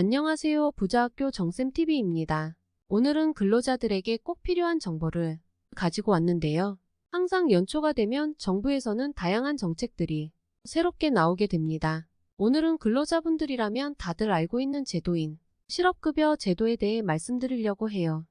안녕하세요. 부자학교 정쌤TV입니다. 오늘은 근로자들에게 꼭 필요한 정보를 가지고 왔는데요. 항상 연초가 되면 정부에서는 다양한 정책들이 새롭게 나오게 됩니다. 오늘은 근로자분들이라면 다들 알고 있는 제도인 실업급여 제도에 대해 말씀드리려고 해요.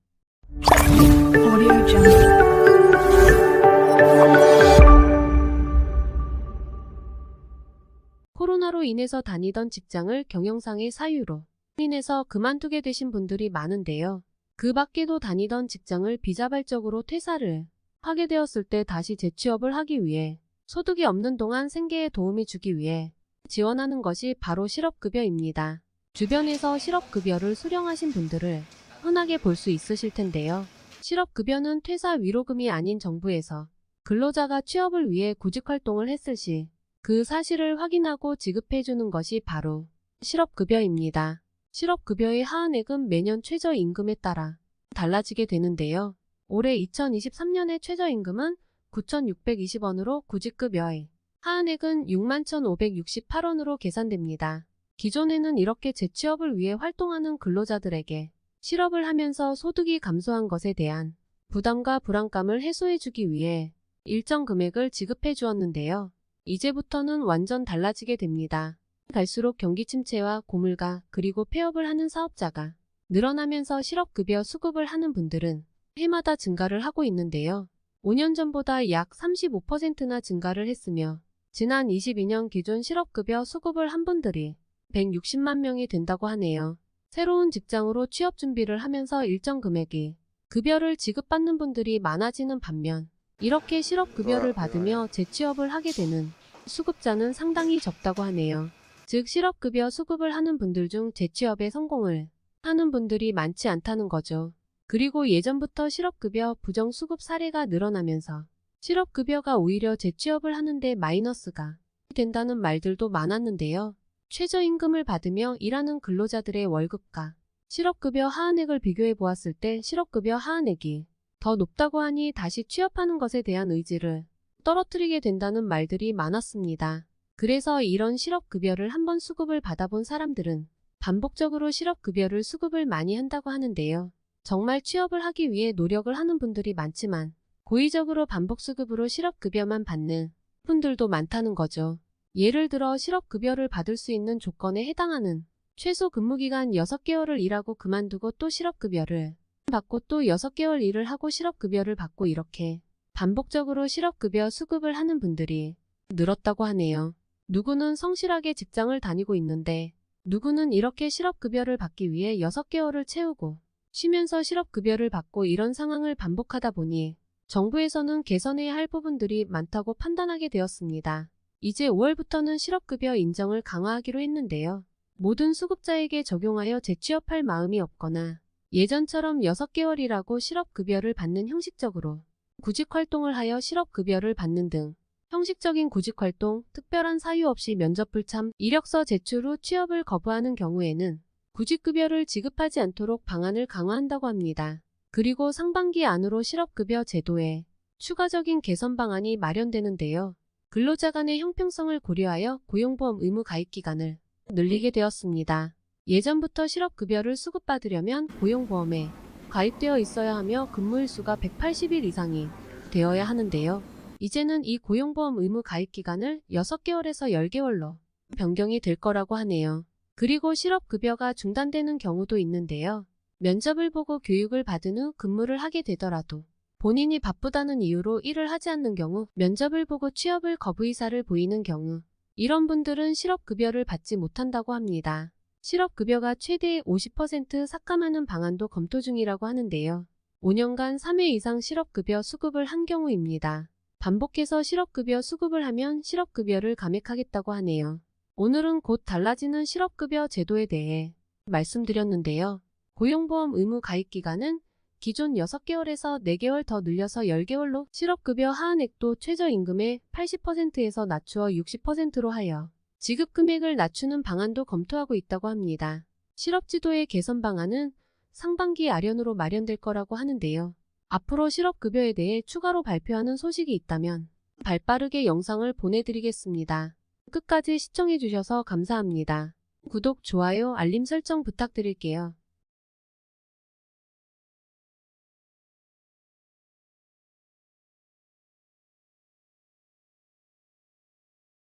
코로나로 인해서 다니던 직장을 경영상의 사유로 인해서 그만두게 되신 분들이 많은데요. 그 밖에도 다니던 직장을 비자발적으로 퇴사를 하게 되었을 때 다시 재취업을 하기 위해 소득이 없는 동안 생계에 도움이 주기 위해 지원하는 것이 바로 실업급여입니다. 주변에서 실업급여를 수령하신 분들을 흔하게 볼 수 있으실 텐데요. 실업급여는 퇴사 위로금이 아닌 정부에서 근로자가 취업을 위해 구직활동을 했을 시 그 사실을 확인하고 지급해주는 것이 바로 실업급여입니다. 실업급여의 하한액은 매년 최저임금에 따라 달라지게 되는데요. 올해 2023년의 최저임금은 9,620원으로 구직급여의 하한액은 61,568원으로 계산됩니다. 기존에는 이렇게 재취업을 위해 활동하는 근로자들에게 실업을 하면서 소득이 감소한 것에 대한 부담과 불안감을 해소해주기 위해 일정 금액을 지급해 주었는데요. 이제부터는 완전 달라지게 됩니다. 갈수록 경기 침체와 고물가 그리고 폐업을 하는 사업자가 늘어나면서 실업급여 수급을 하는 분들은 해마다 증가를 하고 있는데요. 5년 전보다 약 35%나 증가를 했으며 지난 22년 기준 실업급여 수급을 한 분들이 160만 명이 된다고 하네요. 새로운 직장으로 취업 준비를 하면서 일정 금액의 급여를 지급받는 분들이 많아지는 반면 이렇게 실업급여를 받으며 재취업을 하게 되는 수급자는 상당히 적다고 하네요. 즉 실업급여 수급을 하는 분들 중 재취업에 성공을 하는 분들이 많지 않다는 거죠. 그리고 예전부터 실업급여 부정수급 사례가 늘어나면서 실업급여가 오히려 재취업을 하는데 마이너스가 된다는 말들도 많았는데요. 최저임금을 받으며 일하는 근로자들의 월급과 실업급여 하한액을 비교해 보았을 때 실업급여 하한액이 더 높다고 하니 다시 취업하는 것에 대한 의지를 떨어뜨리게 된다는 말들이 많았습니다. 그래서 이런 실업급여를 한번 수급을 받아본 사람들은 반복적으로 실업급여를 수급을 많이 한다고 하는데요. 정말 취업을 하기 위해 노력을 하는 분들이 많지만 고의적으로 반복 수급으로 실업급여만 받는 분들도 많다는 거죠. 예를 들어 실업급여를 받을 수 있는 조건에 해당하는 최소 근무기간 6개월을 일하고 그만두고 또 실업급여를 받고 또 6개월 일을 하고 실업급여를 받고 이렇게 반복적으로 실업급여 수급을 하는 분들이 늘었다고 하네요. 누구는 성실하게 직장을 다니고 있는데 누구는 이렇게 실업급여를 받기 위해 6개월을 채우고 쉬면서 실업급여를 받고 이런 상황을 반복하다 보니 정부에서는 개선해야 할 부분들이 많다고 판단하게 되었습니다. 이제 5월부터는 실업급여 인정을 강화하기로 했는데요. 모든 수급자에게 적용하여 재취업할 마음이 없거나 예전처럼 6개월이라고 실업급여를 받는 형식적으로 구직활동을 하여 실업급여를 받는 등 형식적인 구직활동, 특별한 사유 없이 면접 불참, 이력서 제출 후 취업을 거부하는 경우에는 구직급여를 지급하지 않도록 방안을 강화한다고 합니다. 그리고 상반기 안으로 실업급여 제도에 추가적인 개선 방안이 마련되는데요. 근로자 간의 형평성을 고려하여 고용보험 의무 가입 기간을 늘리게 되었습니다. 예전부터 실업급여를 수급받으려면 고용보험에 가입되어 있어야 하며 근무일수가 180일 이상이 되어야 하는데요. 이제는 이 고용보험 의무 가입 기간을 6개월에서 10개월로 변경이 될 거라고 하네요. 그리고 실업급여가 중단되는 경우도 있는데요. 면접을 보고 교육을 받은 후 근무를 하게 되더라도 본인이 바쁘다는 이유로 일을 하지 않는 경우, 면접을 보고 취업을 거부 의사를 보이는 경우 이런 분들은 실업급여를 받지 못한다고 합니다. 실업급여가 최대 50% 삭감하는 방안도 검토 중이라고 하는데요. 5년간 3회 이상 실업급여 수급을 한 경우입니다. 반복해서 실업급여 수급을 하면 실업급여를 감액하겠다고 하네요. 오늘은 곧 달라지는 실업급여 제도에 대해 말씀드렸는데요. 고용보험 의무 가입 기간은 기존 6개월에서 4개월 더 늘려서 10개월로 실업급여 하한액도 최저임금의 80%에서 낮추어 60%로 하여 지급금액을 낮추는 방안도 검토하고 있다고 합니다. 실업지도의 개선 방안은 상반기 아련으로 마련될 거라고 하는데요. 앞으로 실업급여에 대해 추가로 발표하는 소식이 있다면 발빠르게 영상을 보내드리겠습니다. 끝까지 시청해주셔서 감사합니다. 구독, 좋아요, 알림 설정 부탁드릴게요.